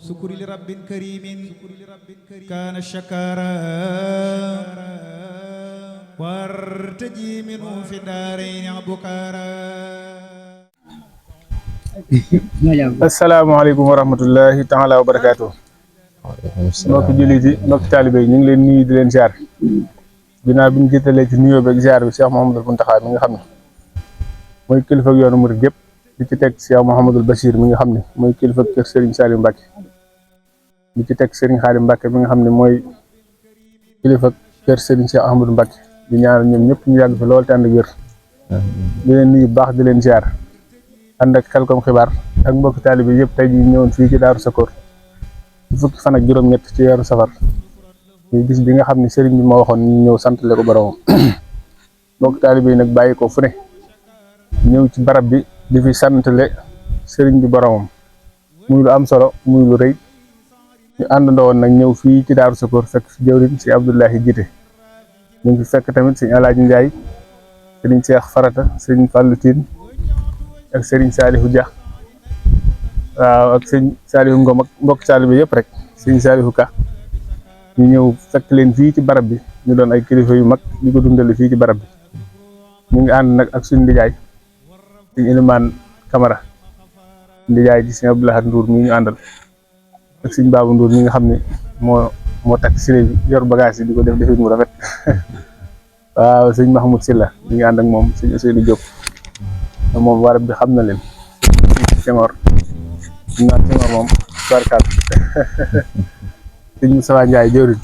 sukuri li rabbin karimin kaana shakara wartaji minu fi daarayni abukara. asalaamaaleykum wa rahmatullahi taala wa barakaatu. mbokki jullit yi mbokki taalibe yi ñu ngi leen nuyu di leen ziar ginnaaw bi ñu jiitalee ci nuyoo beeg ziar bi Cheikh Mouhamadul Mountakha mi nga xam ne mooy kilifa ak yoonu murid gépp di ci teg Cheikh Mouhamadul Bachir mi nga xam ne mooy kilifa ak kër Serigne Saliou Mbacke di ci teg Serigne Khadim Mbacke mi nga xam ne mooy kilifa ak kër Serigne Cheikh Ahmadou Mbacke di ñaanal ñoom ñëpp ñu yàgg fi lool te ànd ak wér di leen nuyu bu baax di leen ziar ànd ak Khelcom xibaar ak mbokki taalibe yëpp tey jii ñëwoon fii ci Daaru Sakor ci fukki fan ak juróom-ñett ci weeru safar muy bis bi nga xam ne sëriñ bi moo waxoon ñu ñëw santale ko boromam mbokki taalibe yi nag bàyyi ko fu ne ñëw ci barab bi di fi santale sëriñ bi boromam muy lu am solo muy lu rëy ñu àndandoo woon nag ñëw fii ci Daaru Sakor fekk fi jëwriñ si Abdoulahi Jité ñu ngi fi fekk tamit sëriñ Alaaji Njaay sëriñ Cheikh Farata sëriñ Fallou Tine ak sëriñ Saalihu Dia waaw ak sëñ Saalihu Ngom ak mbokk taalibe yëpp rek sëñ Saalihu Ka ñu ñëw fekk leen fii ci barab bi ñu doon ay kilifa yu mag di ko dundale fii ci barab bi ñu ngi ànd nag ak suñu ndijaay sëñ Ilimaan Camara ndijaay ci sëñ Abdoulahat Ndour mi ñu àndal ak sëñ Baabu Ndour mi nga xam ne moo takk siré bi yor bagage yi di ko def defit mu rafet waaw sëñ Mahmoud Silla ñu ngi ànd ak moom sëñ Ousseynou Diop moom barab bi xam na leen Senghor naan Senghor moom barkaat sëñ Moussa Ndiaye jëwriñ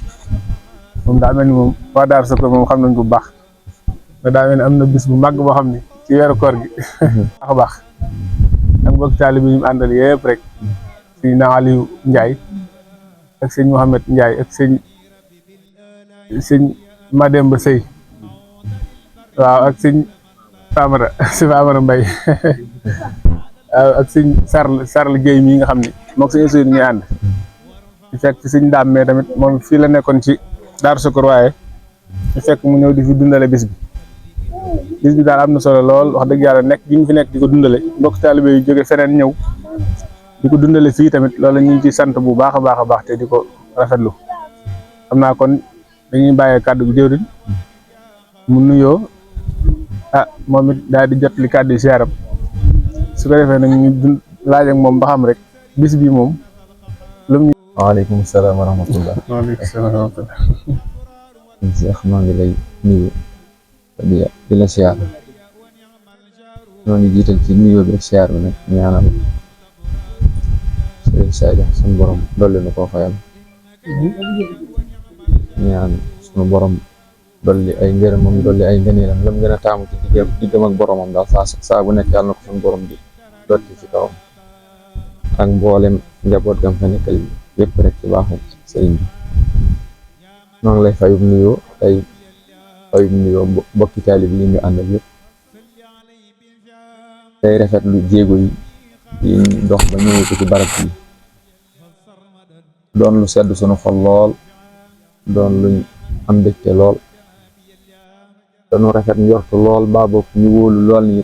moom daa mel ni moom waa Daaru Sakor moom xam nañ ko bu baax nga daa mel ni am na bis bu màgg boo xam ne ci weeru koor gi baax a baax ak mbokk taalibe bi ñu àndal yëpp rek sëñ na Aliou Ndiaye ak sëñ Mouhamed Ndiaye ak sëñ Mademba Sey waaw ak sëñ Famara Mbaye waaw ak sëñ Sarl Guèye mii nga xam ne moom sëñ Ousseynou ñuy ànd di fekk ci sëñ Daam mais tamit moom fii la nekkoon ci Daaru Sakor waaye di fekk mu ñëw di fi dundale bis bi daal am na solo lool wax dëgg yàlla nekk gi ñu fi nekk di ko dundale mbokk taalibe yu jóge feneen ñëw di ko dundale fii tamit loolu ñu ngi ci sant bu baax a baax te di ko rafetlu xam naa kon dañuy bàyyee kàddu gi jëwriñ mu nuyoo moom it daal di jot li kàddu yi siyaaram su ko defee nag ñu laaj ak moom ba xam rek bis bi moom lu mu. waaleykum salaam wa rahmatullah. waaleykum salaam wa rahmatullah. Cheikh maa ngi lay nuyu di la siyaar ñoo ngi jiital ci nuyoo bi ak siyaar bi nag ñaanal Sëriñ Sadio suñu borom dolli na koo fayal ñaan suñu borom dolli ay ngërëmam dolli ay ngëneelam lam gën a taamu ci diggam ak boromam daal saa bu nekk yàlla na ko suñu borom bi dotti ci kawam ak mboolem njaboot gam fa nekkal yëpp rek ci baaxu sëriñ bi noo ngi lay fayum nuyoo mbokki taalibe yi ñu àndal yëpp tey rafet lu jéego yi dox ba ñëwee ko ci barab yi doon lu sedd sunu xol lool doon luñ am mbégte lool dañu rafet njortu lool baa bokk ñu wóolu lool ni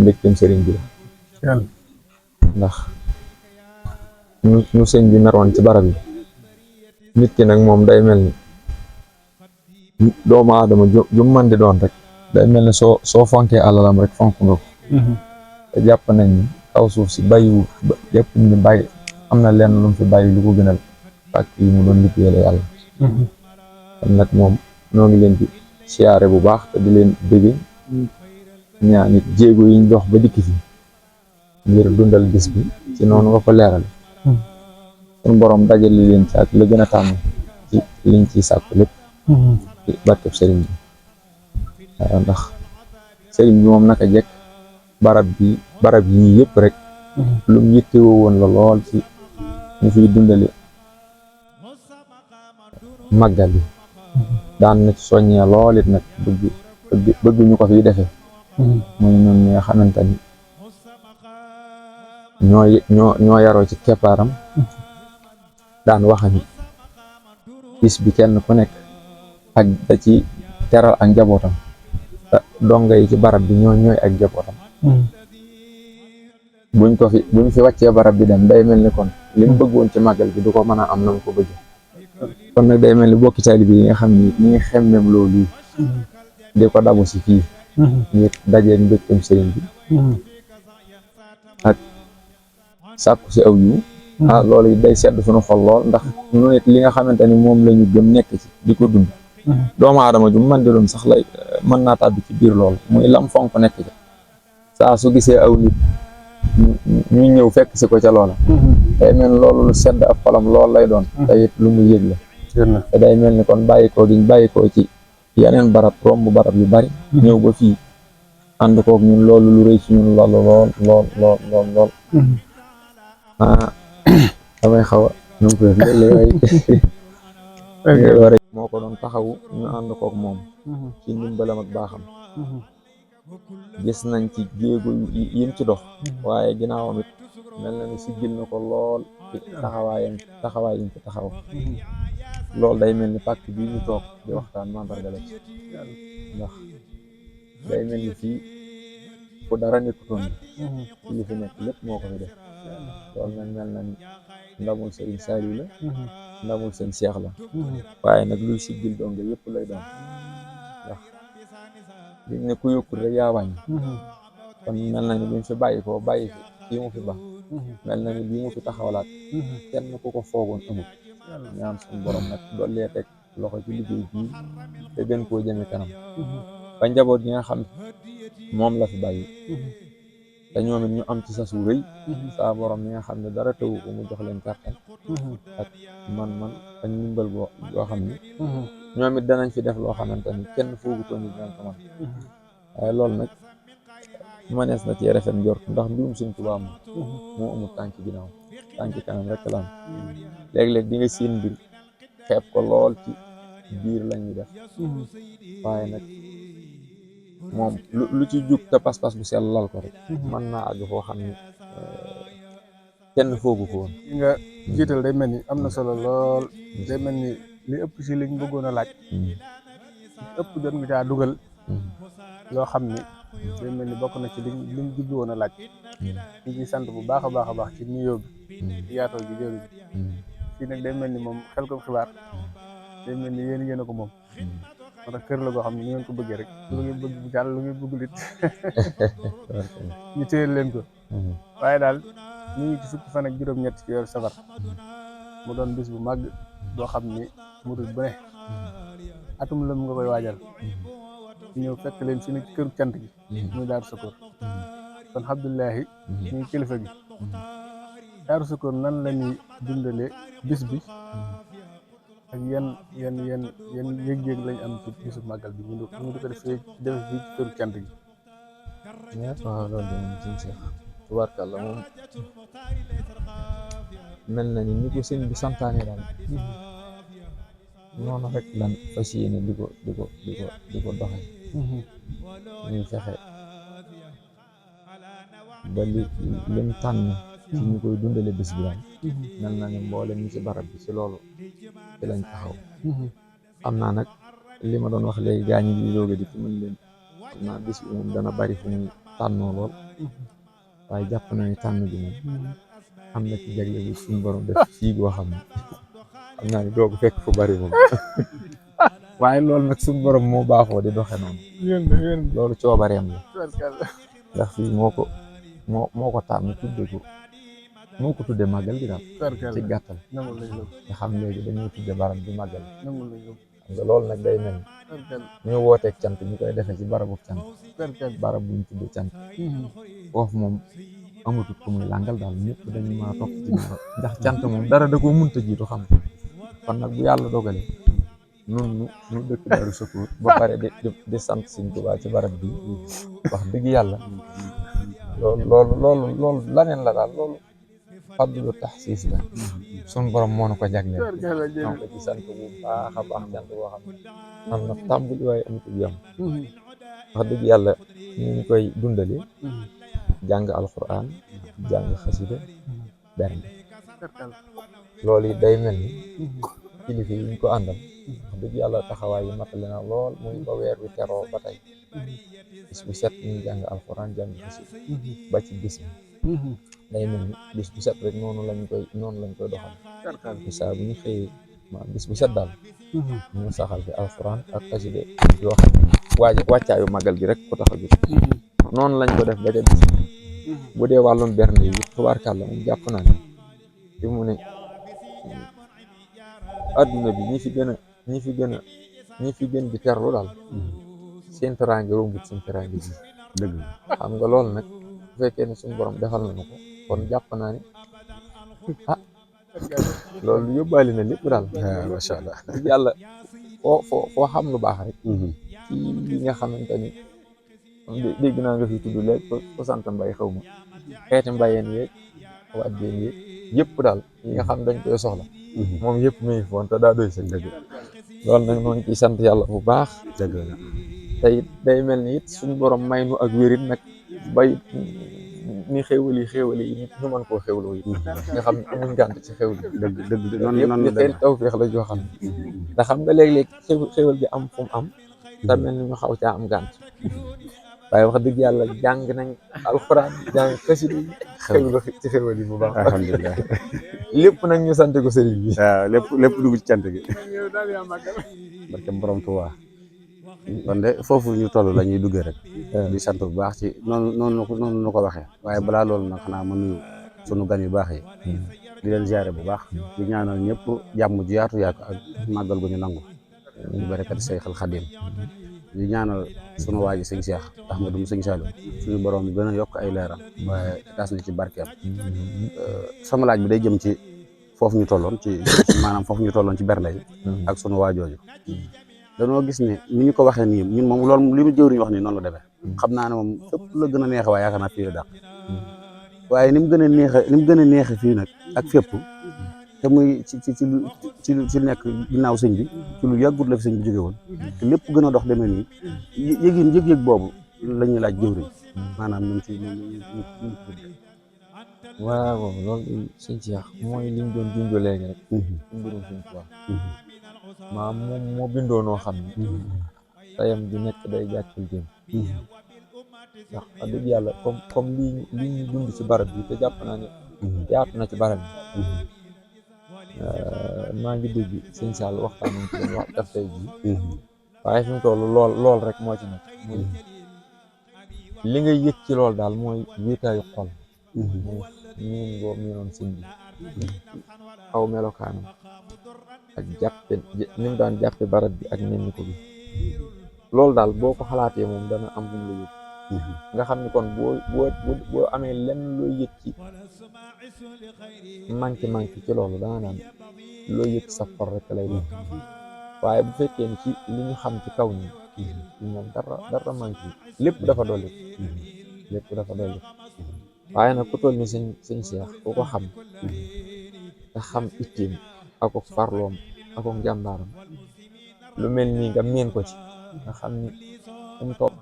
mbégteem sëriñ bi la ndax ñu sëñ bi meroon ci barab yi nit ki nag moom day mel ni doomu aadama ju man di doon rek day mel ni soo fonkee alalam rek fonk nga ko te jàpp nañ ni kaw suuf si bàyyiwu jàpp ni bàyyi am na lenn lu mu fi bàyyi lu ko gënal pàkk yi mu doon liggéeyal yàlla kon nag moom noo ngi leen di siyaare bu baax te di leen bëgge ñaa nit jéego yiñ dox ba dikk fi ngir dundal bis bi ci noonu nga ko leeral suñu borom dajale leen ci ak la gën a tàmm ci liñ ciy sàkku lépp ci barkeb sëriñ bi waaw ndax sëriñ bi moom naka jekk barab yi yëpp rek lu mu yittewoo woon la lool ci ñu fiy dundale màggal yi daan na ci soññee lool it nag bëgg ñu ko fiy defee muy ñun ñi nga xamante ni ñoo yaroo ci keppaaram daan waxani bis bi kenn ku nekk ak da ci teral ak njabootam donga yi ci barab bi ñooy ak njabootam buñ fi wàccee barab bi dem day mel ni kon li mu bëggoon ci màggal gi du ko mën a am na mu ko bëgg kon nag day mel ni bokki taalibe yi nga xam ni ñi ngi xemmem loolu di ko dabu si fii ngir dajeen mbégtam sëriñ bi ak sàkku si aw yu loolu it day sedd suñu xol lool ndax nu nit li nga xamante ni moom la ñu gëm nekk ci di ko dund doomu aadama ju man di doon sax lay mën naa tàbbi ci biir loolu muy lam fonk nekk ci saa su gisee aw nit ñu ñëw fekk si ko ca loola day mel ni loolu lu sedd ab xolam lool lay doon te it lu mu yëg la te day mel ni kon bàyyikoo giñ bàyyikoo ci yeneen barab romb barab yu bari ñëw ba fii ànd koog ñun loolu lu rëy ci ñun lool lool damay xaw a ñoom ko léeg-léeg moo ko doon taxawu ñu ànd koog moom ci ndimbalam ak baaxam gis nañ ci jéego yim ci dox waaye ginnaawam it mel na ni siggil na ko lool ci taxawaay yim ci taxaw loolu day mel ni pàcc bii ñu toog di waxtaan mandarga la ci ndax day mel ni fii fu dara nekkutoon ci li fi nekk lépp moo ko fi def loolu nag mel na ni ndamul sëriñ Saliou la ndamul sëñ Cheikh la waaye nag luy siggil donge yëpp lay doon ndax liñ ne ku yokkul rek yaa wàññi kon mel na ni bi mu fi bàyyi ko bàyyi fi kii mu fi ba mel na ni bii mu fi taxawalaat kenn ku ko foogoon amul ñaan suñu borom nag dollee teg loxo ci liggéey bii te gën koo jëme kanam ba njaboot gi nga xam moom la fi bàyyi te ñoom it ñu am ci sasu rëy saa borom mi nga xam ne dara tewu ko mu jox leen kàttan ak man ak ndimbal boo xam ni ñoom it danañ fi def loo xamante ni kenn foogutoon ni dinañ ko man waaye loolu nag mënees na ci rafet njort ndax mbirum Sëñ Tuubaa moo amul tànki ginnaaw tànki kanam rek la am léeg-léeg di nga seen mbir xeeb ko lool ci biir la ñuy def waaye nag moom lu ci jug te pas-pas bu sell lal ko rek mën naa àgg foo xam ne kenn foogu ko woon li nga jiital day mel ni am na solo lool day mel ni li ëpp si liñ bëggoon a laaj ëpp jot nga caa dugal loo xam ni day mel ni bokk na ci liñ jublu woon a laaj ñu ngi sant bu baax a baax ci nuyoo bi yaatoo gi jëriñ fii nag day mel ni moom Xelcom Xibaar day mel ni yéen a ko moom moo tax kër la goo xam ne ni ngeen ko bëggee rek lu ngeen bëgg bu jàll lu ngeen bëggul it ñu téye leen ko waaye daal ñu ngi ci fukki fan ak juróom-ñett ci weeru safar mu doon bis bu màgg boo xam ni murid bu ne atum lëm nga koy waajal ñëw fekk leen fi ne ci këru cant gi muy Daaru Sakoor kon Abdullahi ñuy kilifa gi Daaru Sakoor nan la ñuy dundale bis bi ak yan yëg-yëg lañ am ci bisu màggal bi ñu di ko def fii ci këru cant gi waaw loolu de moom sëñ Cheikh tubaarkàlla moom mel na ni ko sëñ bi santaane daal noonu rek lan fas yéene di ko doxe ñuy fexe ba lim tànn ci ñu koy dundale bis bi daal mel na ni mboolem ñi ci barab bi ci loolu ci lañ taxaw am naa nag li ma doon wax léegi gaa ñi di dooga di fi mën leen xam naa bis bi moom dana bari fu muy tànnoo lool waaye jàpp naa ni tànn bi moom am na ci jagle bu suñu borom def fii goo xam ne xam naa ni doogu fekk fu bari moom waaye loolu nag suñu borom moo baaxoo di doxe noonu loolu coobareem la ndax fii moo ko tànn tudde ko moo ko tudde màggal gi daal ci gàttal nga xam léegi dañuy tudde barab bi màggal xam nga loolu nag day mel ñu wooteeg cant ñu koy defee ci barabu cant barab buñ tudde cant foofu moom amatut ko muy làngal daal ñëpp dañu mën a topp ci ndax cant moom dara da koo mënta jiitu xam kon nag bu yàlla dogalee nun nu dëkk Daaru Sakoor ba pare di sant Sëñ Tuubaa ci barab bi wax dëgg yàlla loolu laneen la daal loolu fadlu taxsiis la sun borom moo nu ko jagleel ñoo ko ci sant bu baax a baax cant boo xam ne am na tàmbali waaye amatul yam wax dëgg yàlla ñu ngi koy dundale jàng alquran jàng xasida bernde loolu yi day mel ni kilifa yi ñu ko àndal wax dëgg yàlla taxawaay yi matale na lool muy ba weer wi teroo ba tey bis bu set ñu jàng alxuraan jàng xasida ba ci bis bi day mel ni bis bu set rek noonu lañ koy doxal bi saa bu ñu xëyee bis bu set daal ñu saxal fi alxuraan ak xasida yoo xam ne wàccaayu màggal gi rek ko tax a jóg noonu lañ ko def ba ca bis bu dee wàllum bernde yi tubaarkàlla moom jàpp naa ne fi mu ne adduna bi ñi fi gën di terlu daal seen teraange rombut seen teraange ji dëgg xam nga loolu nag bu fekkee ne suñu borom defal nañu ko kon jàpp naa ne loolu yóbbaale na lépp daal macha allah yàlla foo xam lu baax rek ci yi nga xamante ni dégg naa nga fi tudd léegi ko sant mbay xaw ma xeeti mbayeen yeeg wàjjeen yeeg yëpp daal yi nga xam dañ koy soxla moom yëpp mu ngi foon te daa doy sa dëgg loolu nag noonu ciy sant yàlla bu baax dëgg la te it day mel ni it suñu borom may nu ak wérit nag bay ni xéwali yi ñu mën koo xéwloo yi nga xam ne amuñ gànt ci xéwli dëgg noonu yëpp tawfeex la joo xam ne ndax xam nga léeg-léeg xéwal bi am fu mu am te mel ni ñu xaw caa am gànt waaye wax dëgg yàlla jàng nañ alxuraan jàng xasida yi xéwlu ci xéwal yi bu baax alhamdulilah lépp nag ñu sant ko sëriñ bi waaw lépp dugg ci cant gi barke borom Tuubaa kon de foofu ñu toll la ñuy duggee rek di sant bu baax ci noonu nu ko waxee waaye balaa loolu nag xanaa ma nuyu sunu gan yu baax yi di leen ziare bu baax di ñaanal ñëpp jàmm ju yaatu ak màggal gu ñu nangu ñu barakati Seyxul Xadim di ñaanal sunu waaji sëñ Cheikh Ahmadou sëñ Saliou suñu borom gën a yokk ay leeram waaye taas na ci barkeem sama laaj bi day jëm ci foofu ñu tolloon maanaam foofu ñu tolloon ci bernde yi ak sunu waajooju danoo gis ne ni ñu ko waxee nii ñun moom loolu li mu jëwriñ wax nii noonu la demee xam naa ne moom fépp la gën a neexe waaye yaakaar naa fii la dàq waaye ni mu gën a neexe fii nag ak fépp te muy ci nekk ginnaaw sëñ bi ci lu yàggut la fi sëñ bi jóge woon te lépp gën a dox demee nii yëg-yëg boobu la ñuy laaj jëwriñ maanaam ñun ci waaw loolu sëñ Cheikh mooy liñ doon junjo léegi rek ci mbirum sëñ Tuubaa maam moom moo bindoo noo xam ne tayam di nekk day jàccul jëm ndax wax dëgg yàlla comme lii ñu dund ci barab bi te jàpp naa ne yaatu na ci barab bi maa ngi dégg sëñ Sall waxtaan nañ ci doon wax daf tey ji waaye fi mu toll lool rek moo ci nekk muy li ngay yëg ci lool daal mooy wéetaayu xol muy miin boo miinoon sëñ bi aw melokaanam ak jàppe ni mu daan jàppe barab bi ak nenni ko bi loolu daal boo ko xalaatee moom dana am bu mu la yëg nga xam ni kon boo amee lenn looy yëg ci manqué ci loolu danga naan looy yëg sa xol rek lay doon waaye bu fekkee ni ci li ñu xam ci kaw ni moom dara manqué lépp dafa dolli waaye nag ku toll ni sëñ Cheikh ku ko xam nga xam itteem ak farloom ak njàmbaaram lu mel nii nga meen ko ci nga xam ni fu mu toll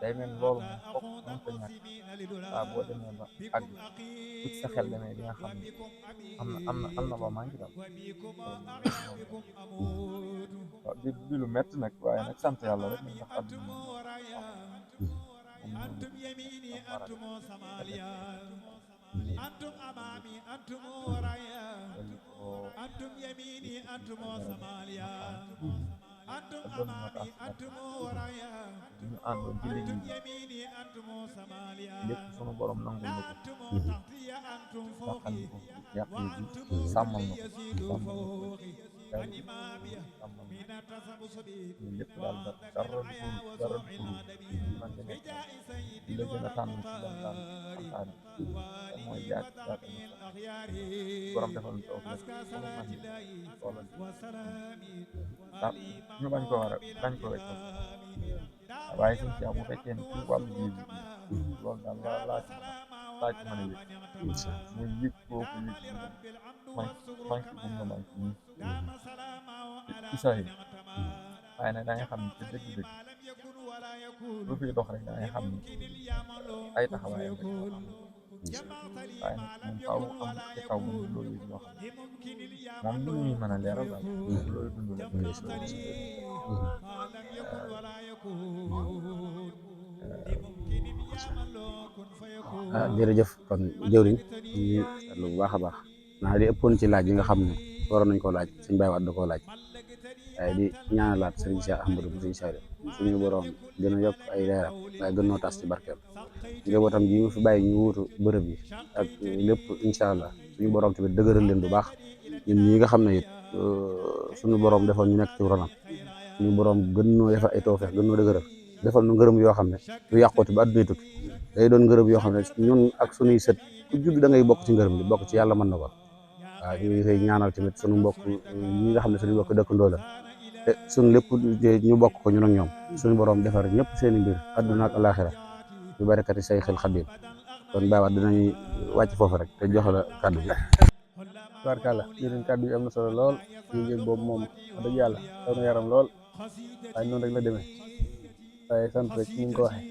day mel loolu moom fokk mën ko ñàkk waaw boo demee ba àgg ut sa xel demee di nga xam ne am na ba manqué daal waaw di lu métti nag waaye nag sant yàlla rek ndax àdduna أنتم يميني أنتم سماليا أنتم أمامي أنتم ورايا أنتم يميني أنتم سماليا أنتم أمامي أنتم ورايا أنتم يميني أنتم سماليا أنتم تحتي أنتم فوقي وأنتم من يزيد فوقي والإمامية من التصبص lépp daal dara du بجاء سيد la gën a tànn ci daal alxaari mooy jaat borom defal taw sunu man wala ñu bañ ko rek waaye suñ ci bu fekkee ni ci wàllu ji loolu daal laa ci mën a yëg muy yëg kooku yëg manque bu nga manque nii ci saa yi waaye nag da nga xam ne ci dëgg-dëgg lu fiy dox rek da ngay xam ni ay taxawaayam rek waaye nag moom faaw am ci kaw moom loolu ñoo xam ne moom lu ñuy mën a leeral daal loolu dund la jërëjëf kon jëwriñ ñu seetlu bu baax a baax naa di ëppoon ci laaj yi nga xam ne waroon nañ koo laaj suñ Baye Wade da koo laaj waaye di ñaanalaat sëriñ Cheikh Ahmadou bu sëriñ Saliou suñu borom gën a yokk ay leeram waaye gën noo tas ci barkeem njabootam ji ñu fi bàyyi ñu wuutu bërëb yi ak lépp incha allah suñu borom tamit dëgëral leen bu baax ñun ñi nga xam ne it suñu borom defoon ñu nekk ci ronam suñu borom gën noo defal ay tawfeex gën noo dëgëral defal nu ngërëm yoo xam ne du yàqooti ba adduna tukki day doon ngërëm yoo xam ne ñun ak suñuy sët ku judd da ngay bokk ci ngërëm li bokk ci yàlla mën na ko waaw ñu ngi koy ñaanal tamit suñu mbokk ñi nga xam ne suñu mbokk dëkkandoo la te suñu lépp ñu bokk ko ñun ak ñoom suñu borom defar ñëpp seen i mbir adduna ak alaxira bi barakati Sayxil Xadim kon Baye Wade dinañuy wàcc foofu rek te jox la kàddu bi. tubaarkàlla yéen kàddu yi am na solo lool yëg-yëg boobu moom wax dëgg yàlla daw na yaram lool waaye noonu rek la demee waaye sant rek ni nga ko waxee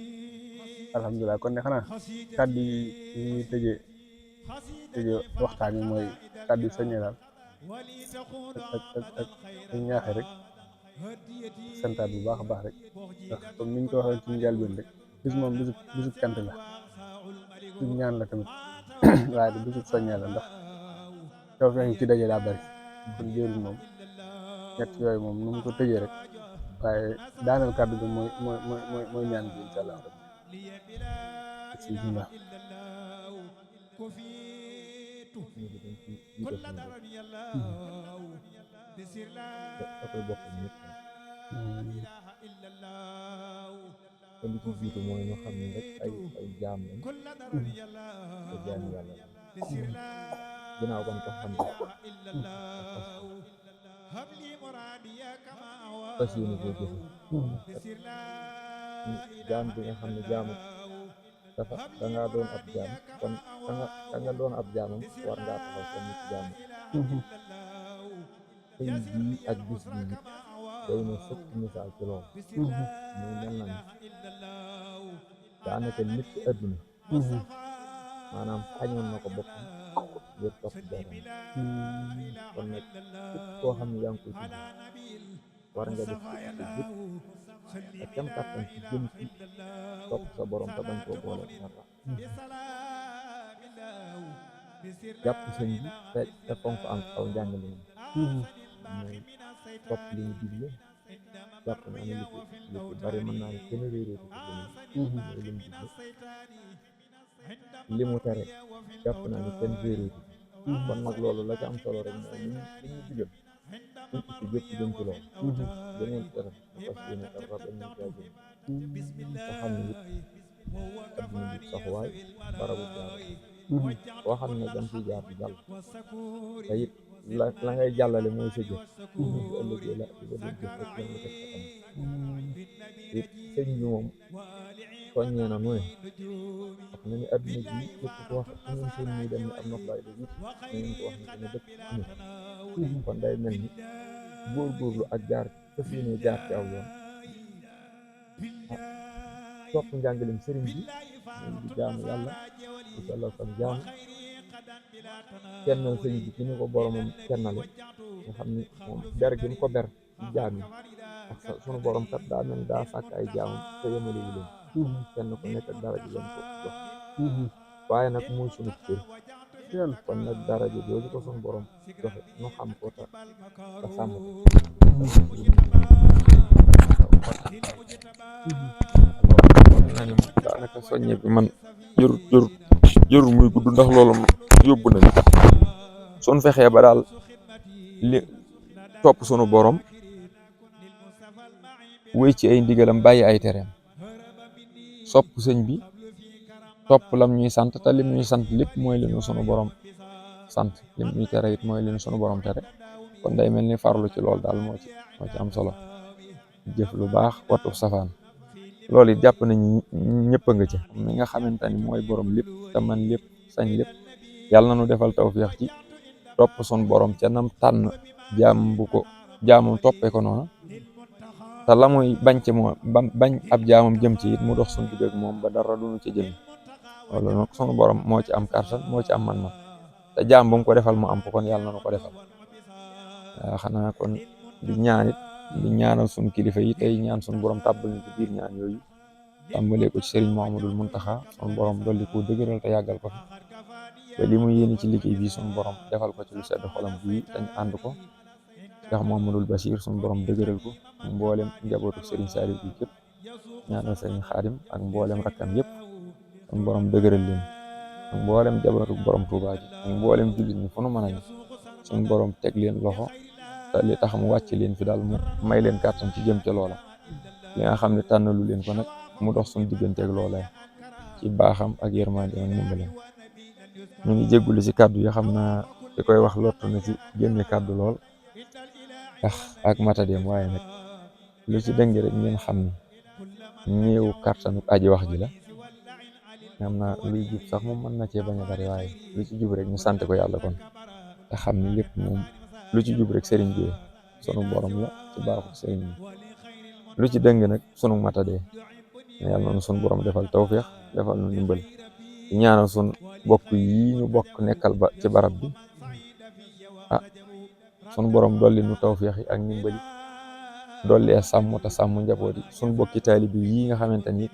alhamdulilah kon ne xanaa kàddu yi ñuy tëjee waxtaan yi mooy kàddu yi soññee daal ak ñaaxe rek santaat bu baax a baax rek ndax comme niñ ko waxee ci njëlbéen rek bis moom bisub cant la bisub ñaan la tamit waaye bisub soññee la ndax taw feex yi ci daje daa bari kon jëriñ moom ñett yooyu moom nu mu ko tëjee rek waaye daaneel kàddu gi mooy ñaan bi incha allah rabbi bismillah da koy bokk ñëpp te li ci jiitu mooy ñu xam ne rek ay jaam lañ te jaam yàlla la ginnaaw ban ko xam fas yéene koo jëfe jaam bi nga xam ne jaamu dafa dangaa doon ab jaam kon danga doon ab jaamam war ngaa taxaw sa nit jaam tey bii ak bis bii day na sëkk misaal ci loolu muy mel na ni daanaka nit ci àdduna maanaam xañoon na ko boppam ngir topp borom kon nag képp koo xam ne yaa ngi koy tudd war nga def ci jëpp ak kem kàttan ci jëm ci topp sa borom te bañ koo boole dara jàpp sëñ bi te fonk am aw njàngale mooy topp li ñu digle jàpp naa ne li ci bari mën naa ne gën a réeréer ci mooy li mu digle li mu tere jàpp naa ne kenn réeréer kon nag loolu la ci am solo rek mooy li ñu digal suñ ci jëpp jëm ci loolu gëneen tere parce que ne dara bañ ñu caa jëm nga xam ne it adduna bi saxuwaay barabu jaar koo xam ne dañ ciy jaar di jàll te it la ngay jàllale mooy sa jëf bu ëllëgee la di nga doon jëf rek lañ la teg sa kanam it sëñ bi moom soññee na nu ne wax na ni adduna ji képp ko wax su ngeen seen muy dem ne am noflaay da it na ngeen ko wax ne dana dëkk amul kon day mel ni góorgóorlu ak jaar fas yéene jaar ci aw yoon topp njàngalem sëriñ bi di jaamu yàlla di sellal sam jaamu kennal sëñ bi ci ni ko boromam kennale nga xam ni moom ber gi mu ko ber ci jaam yi ak sunu borom kat daa mel daa sàkk ay jaamam te yemale wu leen kenn ku nekk dara ji leen ko jox waaye nag muy sunu cër kon nag dara ji jooju ko sunu borom joxe nu xam ko te sàmm ko daanaka soññe bi man jërul muy gudd ndax loolu yóbbu nañ sun fexee ba daal li topp sunu borom wéy ci ay ndigalam bàyyi ay tereem sopp sëñ bi topp lam ñuy sant te lim ñuy sant lépp mooy li ñu sunu borom sant lim ñuy tere it mooy li ñu sunu borom tere kon day mel ni farlu ci loolu daal moo ci am solo jëf lu baax wattu safaan loolu it jàpp nañ ñëpp a nga ci mi nga xamante ni mooy borom lépp te man lépp sañ lépp yàlla na nu defal tawfeex ci topp sun borom ca nam tànn jaam bu ko jaamam toppee ko noonu te la muy bañ ci moom bañ ab jaamam jëm ci it mu dox suñu digg ak moom ba dara duñu ci jëm loolu nag sunu borom moo ci am kàttan moo ci am man-man te jaam bu mu ko defal mu am ko kon yàlla na nu ko defal xanaa kon di ñaanit di ñaanal sunu kilifa yi tey ñaan sunu borom tàbbal ñu ci biir ñaan yooyu tàmbalee ko ci Serigne Mouhamadoul Mountakha sunu borom dolli ko dëgëral te yàggal ko fi te li mu yéene ci liggéey bi sunu borom defal ko ci lu sedd xolam bii dañ ànd ko Cheikh Mouhamadoul Bachir sunu borom dëgëral ko mboolem njabootu Serigne Saliou bi képp ñaanal Serigne Khadim ak mboolem rakkam yëpp sunu borom dëgëral leen ak mboolem njabootu borom Touba ji ak mboolem jullit ñi fu nu mën a ñu sunu borom teg leen loxo te li tax mu wàcc leen fi daal mu may leen kàttan ci jëm ca loola li nga xam ne tànnalu leen ko nag mu dox suñu digganteeg loola ci baaxam ak yërmande ak ndimbalam ñu ngi jéggulu ci kàddu yi xam naa di koy wax lottu na ci génne kàddu lool ndax ak matadeem waaye nag lu ci dëng rek ngeen xam ni néew kàttanu aji wax ji la xam naa luy jub sax moom mën na cee bañ a bari waaye lu ci jub rek ñu sant ko yàlla kon te xam ni lépp moom lu ci jub rek sëriñ bi sunu borom la ci baaxu sëriñ bi lu ci dëng nag sunu matadee yàlla na sunu borom defal tawféex defal nu ndimbal ñaanal sunu bokk yi ñu bokk nekkal ba ci barab bi sunu borom dolli nu tawféex yi ak ndimbali dolli sàmm te sàmm njaboot yi sunu bokki taalibe yi nga xamante ni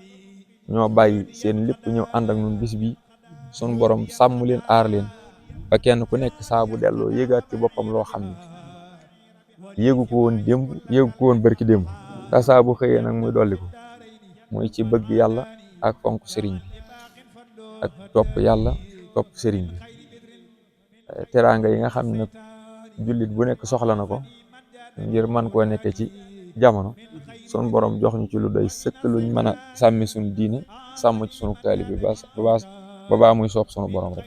ñoo bàyyi seen lépp ñëw ànd ak ñun bis bi sunu borom sàmm leen aar leen ba kenn ku nekk saa bu delloo yëgaat ci boppam loo xam ne yëgu ko woon démb yëgu ko woon barki démb te saa bu xëyee nag muy dolli ko muy ci bëgg yàlla ak fonk sëriñ bi ak topp yàlla topp sëriñ bi teraanga yi nga xam ne nag jullit bu nekk soxla na ko ngir man koo nekk ci jamono sun borom jox ñu ci lu doy sëkk luñ mën a sàmmi suñu diine sàmm ci sunu taalibe bi ba baa muy soob sunu borom rek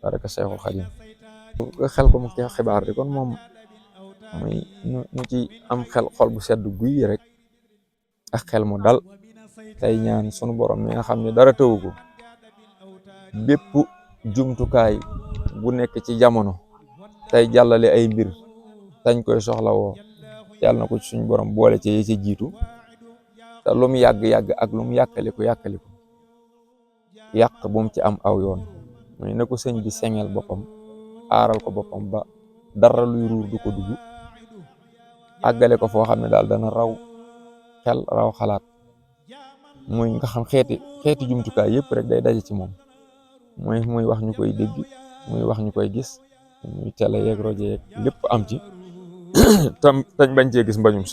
baraka Seexul Xadim xel ko mu ci xibaar di kon moom muy ñu ci am xol bu sedd guy rek ak xel mu dal tey ñaan sunu borom mi nga xam ne dara tëwu ko bépp jumtukaay bu nekk ci jamono tey jàllale ay mbir tañ koy soxlawoo yàlla na ko ci suñu borom boole ci yi ci jiitu te lu mu yàgg-yàgg ak lu mu yàkkaliku yàq bu mu ci am aw yoon muy na ko sëñ bi sengel boppam aaral ko boppam ba dara luy ruur du ko dugg àggale ko foo xam ne daal dana raw xel raw xalaat muy nga xam xeeti jumtukaay yëpp rek day daje ci moom muy wax ñu koy dégg muy wax ñu koy gis muy télé yeeg rajo yeeg lépp am ci tañ bañ cee gis mbañum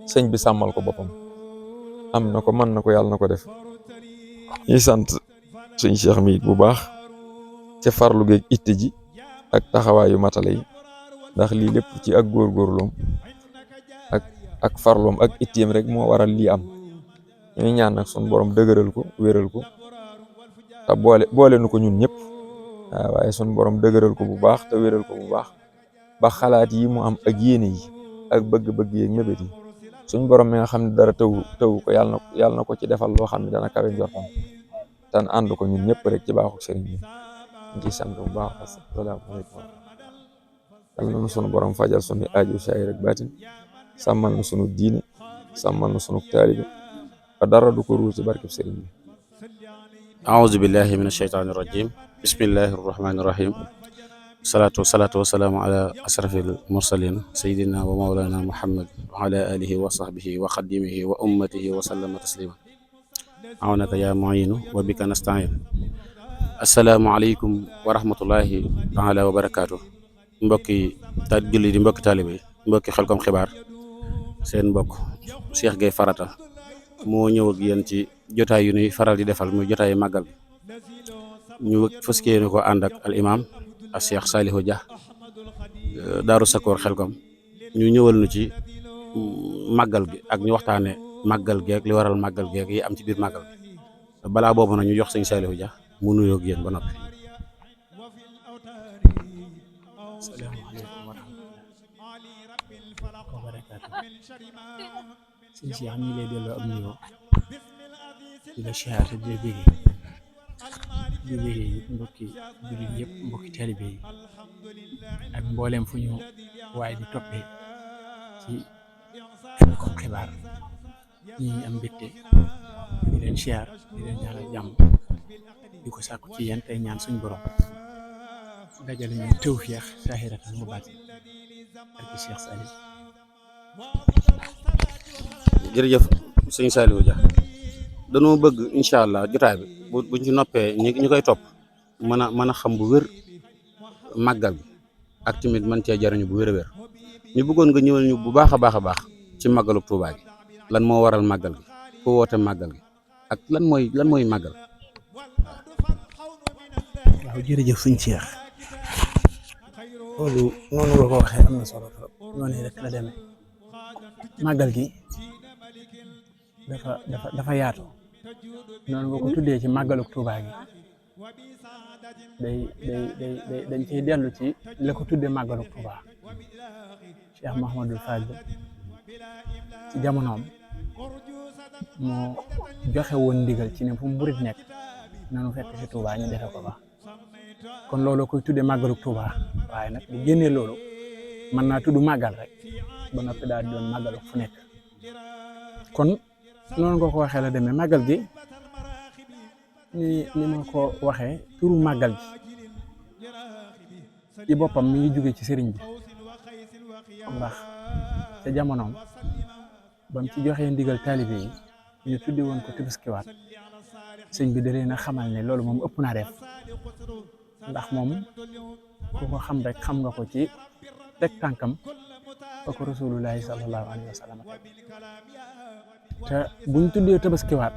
sëñ bi sàmmal ko boppam am na ko mën na ko yàlla na ko def ñuy sant sëñ Cheikh mi bu baax ca farlu geeg itte ji ak taxawaayu matale yi ndax lii lépp ci ak góorgóorloom ak farloom ak itteem rek moo waral lii am ñuy ñaan nag sun borom dëgëral ko wéral ko te boole nu ko ñun ñëpp waaye sun borom dëgëral ko bu baax te wéral ko bu baax ba xalaat yi mu am ak yéene yi ak bëgg-bëgg yeeg mébét yi suñ borom mi nga xam ne dara tëwu ko yàlla na ko ci defal loo xam ne dana kawe njortam tan ànd ko ñun ñëpp rek ci baaxu sëriñ bi ngi sant bu baax asalaamaaleykum yàlla na sunu borom fajal sunu aajo saayir ak baatin sàmmal na sunu diine sàmmal na sunu taalibe ba dara du ko ruur ci barkeb sëriñ bi aouzu billahi min asheytaani rajim bismillahi rahmaani rahim salaatu wasalaamu ala asrafil mursalin sayidina wa maulana muhammad wa ala alihi wa sahbihi wa xadimihi wa ummatihi wa sallama taslima awnaka ya muinu wa bika nastain assalaamu aleykum wa rahmatullahi taala wa barakaatu mbokki julli di mbokki taalibe yi mbokki Xelcom xibaar seen mbokk Cheikh Gueye Farata moo ñëw ak yéen ci jotaay yu nuy faral di defal muy jotaay màggal ñu fas yéene ko ànd ak al imam ak Cheikh Salihu Dia Daaru Sakoor Xelcom ñu ñëwal nu ci màggal gi ak ñu waxtaane màggal gi ak li waral màggal gi ak yi am ci biir màggal gi balaa boobu nag ñu jox sëñ Salihu Dia mu nuyoo ak yéen ba noppi. asalaamaaleykum wa rahmatulah wa barakaatu sëñ si am ñu lay delloo am nuyoo di la siyaar te di la bégee yëpp mbokki jullit yëpp mbokki taalibe yi ak mbooleem fu ñu waaye di toppee ci Xelcom xibaar ñi am mbégte di leen siyaar di leen ñaanal jàmm di ko sàkku ci yéen tey ñaan suñ borom dajale ñu tawfeex saahiratan wa baatin barke Cheikh Saliou. jërëjëf sëñ Saliou Dia dañoo bëgg incha allah jotaay bi buñ ci noppee ñu koy topp mën a xam bu wér màggal gi ak tamit mën cee jariñu bu wér a wér ñu bëggoon nga ñëwal ñu bu baax a baax ci màggalu Tuubaa gi lan moo waral màggal gi ku woote màggal gi ak lan mooy màggal. waaw jërëjëf sëñ Cheikh loolu noonu nga ko waxee am na solo trop noonu rek la demee màggal gi dafa yaatu noonu nga ko tuddee ci màggaluk Tuubaa gi dañ ciy dellu ci la ko tuddee màggaluk Tuubaa Cheikh Mouhamadul Fadil ci jamonoom moo joxe woon ndigal ci ne fu murit nekk nanu fekk ci Tuubaa ñu defe ko ba kon loolu koy tuddee màggaluk Tuubaa waaye nag bu génnee loolu mën naa tudd màggal rek ba noppi daal di doon màggaluk fu nekk kon noonu nga ko waxee la demee màggal gi ni ma ko waxee turu màggal gi ci boppam mi ngi jóge ci sëriñ bi ndax ca jamonoom bam ci joxee ndigal taalibe yi ñu tudde woon ko Tabaskiwaat sëñ bi da leen a xamal ne loolu moom ëpp naa def ndax moom ku ko xam rek xam nga ko ci teg tànkam fa ko rasulullahi sallallahu alayhi wa sallam te buñ tuddee Tabaskiwaat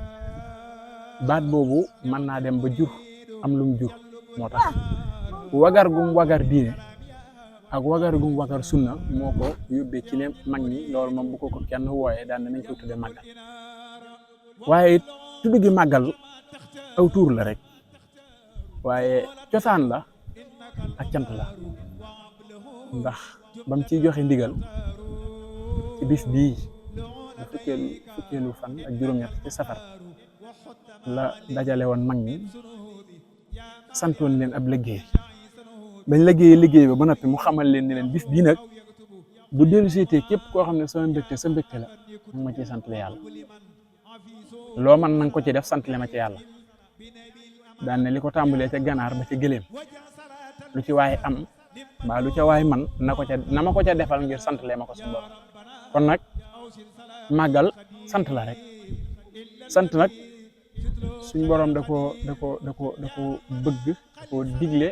baat boobu mën naa dem ba jur am lum jur moo tax wagar gum wagar diine ak wagar gum wagar sunna moo ko yóbbee ci ne mag ñi loolu moom bu ko kenn wooyee daan nañ koy tudde màggal waaye it tudd gi màggal aw tuur la rek waaye cosaan la ak cant la ndax bam ciy joxe ndigal ci bis bii da fukkeelu fan ak juróom-ñett ci safar la dajale woon mag ñi santoon leen ab liggéey bañ liggéey ba noppi mu xamal leen ne leen bis bii nag bu dellu seetee képp koo xam ne sama mbégte sa mbégte la nag ma ciy sant la yàlla loo man nanga ko ci def sant le ma ci yàlla daan ne li ko tàmbalee ca ganaar ba ca gëléem lu ci waay am mbaa lu ca waay man na ma ko ca defal ngir sant le ma ko suñu borom kon nag màggal sant la rek sant nag suñ borom da ko bëgg da ko digle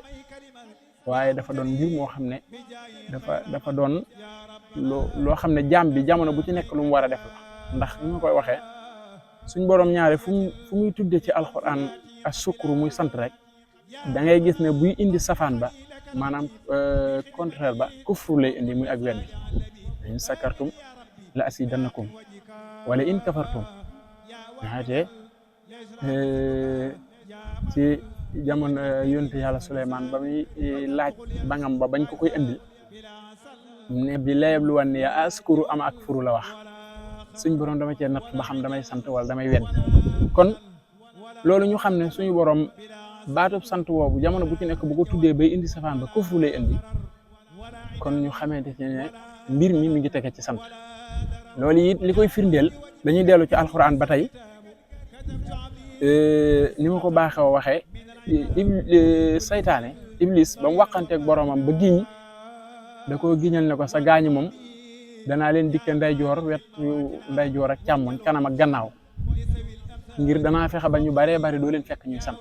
waaye dafa doon mbir moo xam ne dafa doon loo xam ne jaam bi jamono bu ci nekk lu mu war a def la ndax ni ma koy waxee suñ borom ñaare fu muy tudde ci alxuraan ak sukuru muy sant rek da ngay gis ne buy indi safaan ba maanaam contraire ba kufru lay indi muy ak weddi in sakartum la asidannakum wala in kafartum waxaatee ci jamono yonte yàlla Suleymaan ba muy laaj bangam ba bañ ko koy indi ne bi layeb lu wan ne ya askuru am ak furu la wax suñ borom dama cee natt ba xam damay sant wala damay wedd kon loolu ñu xam ne suñu borom baatub sant woobu jamono bu ci nekk bu ko tuddee bay indi safaan ba kufru lay indi kon ñu xamante ne mbir mi ngi tege ci sant loolu it li koy firndeel dañuy dellu ci alxuraan ba tey ni ma ko baaxee waxee saytaane iblis ba mu waxanteeg boromam ba giñ da koo giñal ne ko sa gaañu moom danaa leen dikke ndeyjoor wetu ndeyjoor ak càmmoñ kanam ak gannaaw ngir danaa fexe ba ñu baree bari doo leen fekk ñuy sant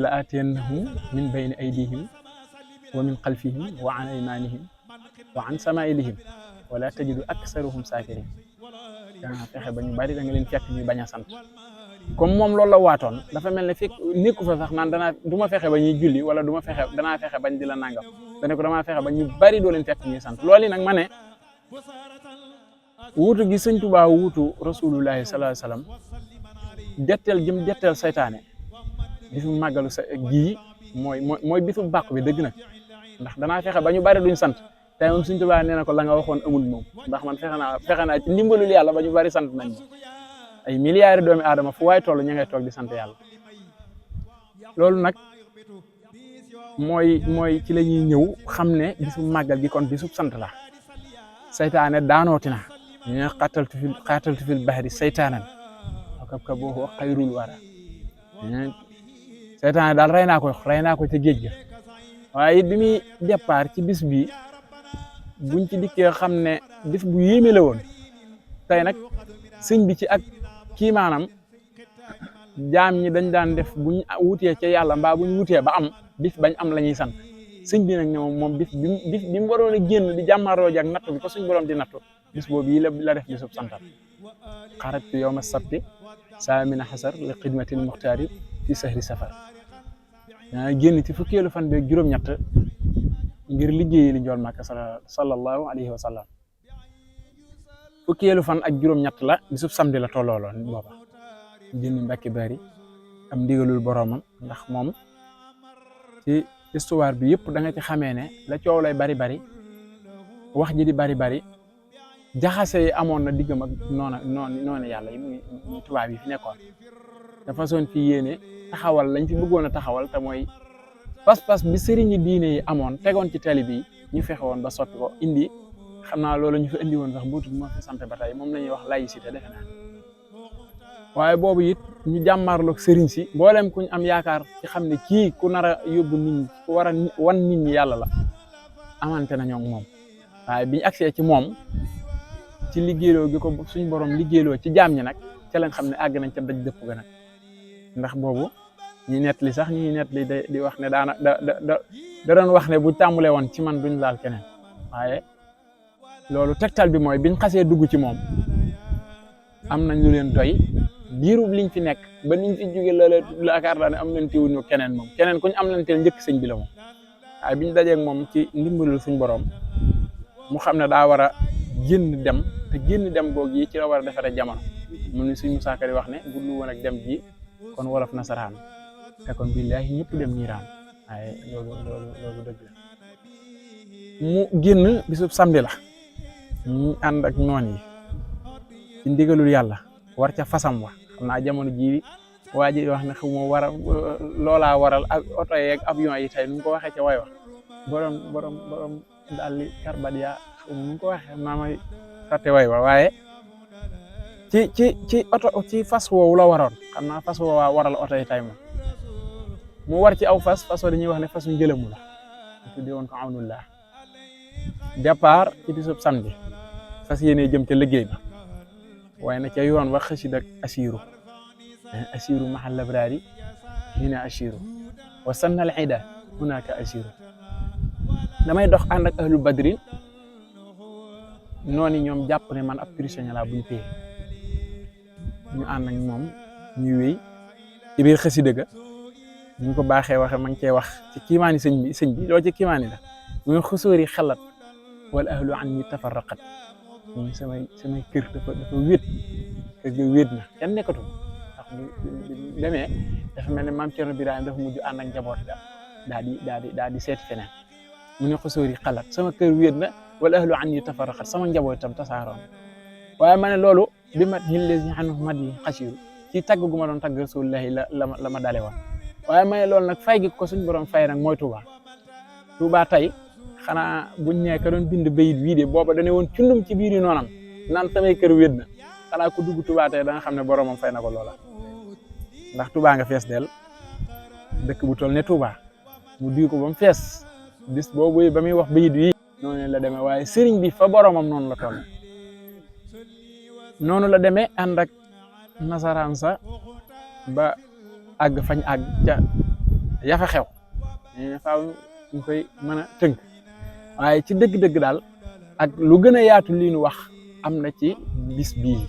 la atiyannahum min bayni aydihim wa min xalfihim wa an aymanihim wa an samailihim wala tajidu aksaruhum saakirin danaa fexe ba ñu bari da nga leen fekk ñuy bañ a sant comme moom loolu la waatoon dafa mel ne fekk nekku fa sax naan du ma fexe ba ñuy julli wala danaa fexe bañ di la nangam dane ko damaa fexe ba ñu bari doo leen fekk ñuy sant loolu nag ma ne wuutu gi sëñ Tuubaa wuutu rasulullahi sallallahu alayhi wasallam detteel saytaane bisu màggalu sa gii mooy bisu bàqu bi dëgg nag ndax danaa fexe ba ñu bari duñ sant tey moom sëñ Tuubaa nee na ko la nga waxoon amul moom ndax man fexe naa ci ndimbalul yàlla ba ñu bari sant nañ ay milliards doomi aadama fu waay toll ñu ngay toog di sant yàlla loolu nag mooy ci la ñuy ñëw xam ne bisu màggal gi kon bisu sant la saytaane daanooti na ñu xaataltu fil bahri saytaanan wa kabkabuhu xayrul wara seytaane daal rey naa ko ci géej ga waaye it bi muy départ ci bis bi buñ ci dikkee xam ne bis bu yéeme la woon tey nag sëñ bi ci ak kii maanaam jaam ñi dañ daan def buñ wutee ca yàlla mbaa buñ wutee ba am bis bañ am la ñuy sant sëñ bi nag ne moom bis bi mu waroon a génn di jàmmaroo ak nattu bi ko suñ borom di nattu bis boobu yi la def bisub santal xarajtu yawma sabti saamina xasar li xidmatil muxtaari fi sahri safar daa génn ci fukkeelu fan beeg juróom-ñett ngir liggéeyi li njool Màkka sallallahu alayhi wa sallam fukkeelu fan ak juróom-ñett la bisub samedi la tollooloon booba génn Mbàkke Bari am ndigalul boromam ndax moom ci histoire bi yëpp da nga ci xamee ne la coow lay bari wax ji di bari jaxase yi amoon na diggam ak noonu yàlla yi muy tubaab yi fi nekkoon dafa soon fi yéene taxawal lañ fi bëggoon a taxawal te mooy pas-pas bi sëriñi diine yi amoon tegoon ci tali bi ñu fexe woon ba sotti ko indi xam naa loolu ñu fi indi woon sax buutu moo fi sant ba tey moom la ñuy wax laïcité defe naa waaye boobu it ñu jàmmarloog sëriñ si mboolem kuñ am yaakaar ci xam ne kii ku nar a yóbbu nit ñi ku war a wan nit ñi yàlla la amante na ñoo moom waaye biñu agsee ci moom ci liggéeyloo gi ko suñ borom liggéeyloo ci jaam ñi nag ca lañ xam ne àgg nañ ca daj dëpp ga nag ndax boobu ñi nettali sax ñi nettali di wax ne da doon wax ne bu tàmbalee woon ci man duñ laal keneen waaye loolu tegtal bi mooy biñ xasee dugg ci moom am nañ lu leen doy diirub liñ fi nekk ba niñ fi jóge la yaakaar naa ne am nañ teewuñu keneen moom keneen kuñ am nañ teel njëkk sëñ bi la moom waaye biñ dajeeg moom ci ndimbalul suñ borom mu xam ne daa war a génn dem te génn dem googu yi ci la war a defaree jamono mu ni suñ Musaa Ka di wax ne bu dul woon ak dem ji kon wolof nasaraan te kon billaahi ñëpp dem niiraan waaye loolu dëgg la mu génn bisub samedi la ñu ànd ak noon yi ci ndigalul yàlla war ca fasam wa xam naa jamono jii waa ji wax ne xaw ma loolaa waral ak oto yeeg avion yi tey nu mu ko waxee ca way wax borom daal di karbadia xaw ma nu mu ko waxee maa may fàtte way wa waaye ci oto ci fas woowu la waroon xam naa fas woowu waral oto yi tey moom mu war ci aw fas wa dañuy wax ne fasu njëlamu la ñu tuddee woon ko awnullah départ ci bisub samedi fas yéene jëm ca liggéey ba waaye na ca yoon wax xësid ak asiru mahal labrari hina asiru wa sannal ida hunaka asiru damay dox ànd ak ahlu badrin noonu ñoom jàpp ne man ab prisonnier laa buñ téye ñu ànd ak moom ñuy wéy ci biir xësida ga ñu ko baaxee waxe ma ngi cee wax ci kiimaani sëñ bi loolu ci kiimaani la muy xusóori xalat wala ahlu an ñi tafarraqat ñun samay kër dafa wéet kër ga wéet na kenn nekkatul ndax bu demee dafa mel ne maam Cerno Birahim dafa mujj ànd ak njaboot ga daal di seeti feneen mu ne xusóori xalat sama kër wéet na wala ahlu an ñi tafarraqat sama njaboot itam tasaaroon waaye ma ne loolu bi mat ñilles ñi xam mat yi xasiru ci tagg gu ma doon tagg rasulullahi la ma dale woon waaye ma ne loolu nag fay gi ko suñ borom fay nag mooy Touba tey xanaa buñ ñee ka doon bind bayit wii de booba dane woon cundum ci biir yi noonam naan samay kër wéet na xanaa ku dugg Touba tey da nga xam ne boromam fay na ko loola ndax Touba nga fees del dëkk bu toll ne Touba mu duy ko ba mu fees bis boobu ba muy wax bayit wii noonu la demee waaye sëriñ bi fa boromam noonu la toll noonu la demee ànd ak nasaraan sa ba àgg fañ àgg ca yafa xew faaw ñu koy mën a tënk waaye ci dëgg-dëgg daal ak lu gën a yaatu li ñu wax am na ci bis bii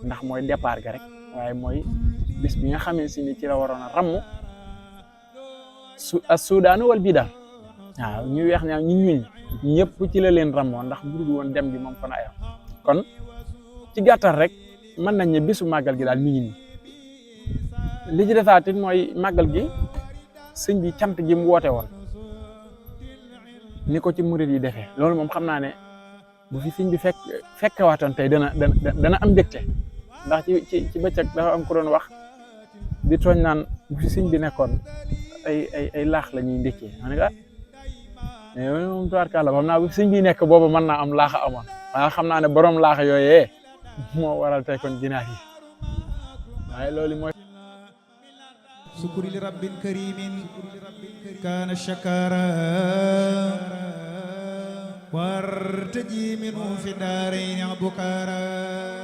ndax mooy départ ga rek waaye mooy bis bi nga xamee si ni ci la waroon a ramm sudaanu wal bii daal waaw ñu weex ñaa ñu ñuñ ñëpp ci la leen rammoo ndax bu dul woon dem gi moom fa na ayam kon ci gàttal rek mën nañ ne bisu màggal gi daal mi ngi nii li ci defaat it mooy màggal gi sëñ bi cant gi mu woote woon ni ko ci murid yi defee loolu moom xam naa ne bu fi sëñ bi fekkewaatoon tey dana am mbégte ndax ci bëccëg dafa am ko doon wax di tooñ naan bu fi sëñ bi nekkoon ay laax la ñuy ndékkee ma ne mais moom tubaarkàlla xam naa bu fi sëñ bi nekk boobu mën naa am laaxa amoon waaye xam naa ne borom laax yooyee moo waral tey kon ginaar yi waaye loolu mooy شكر لرب كريم كان شكارا وارتجي منه في الدارين بكارا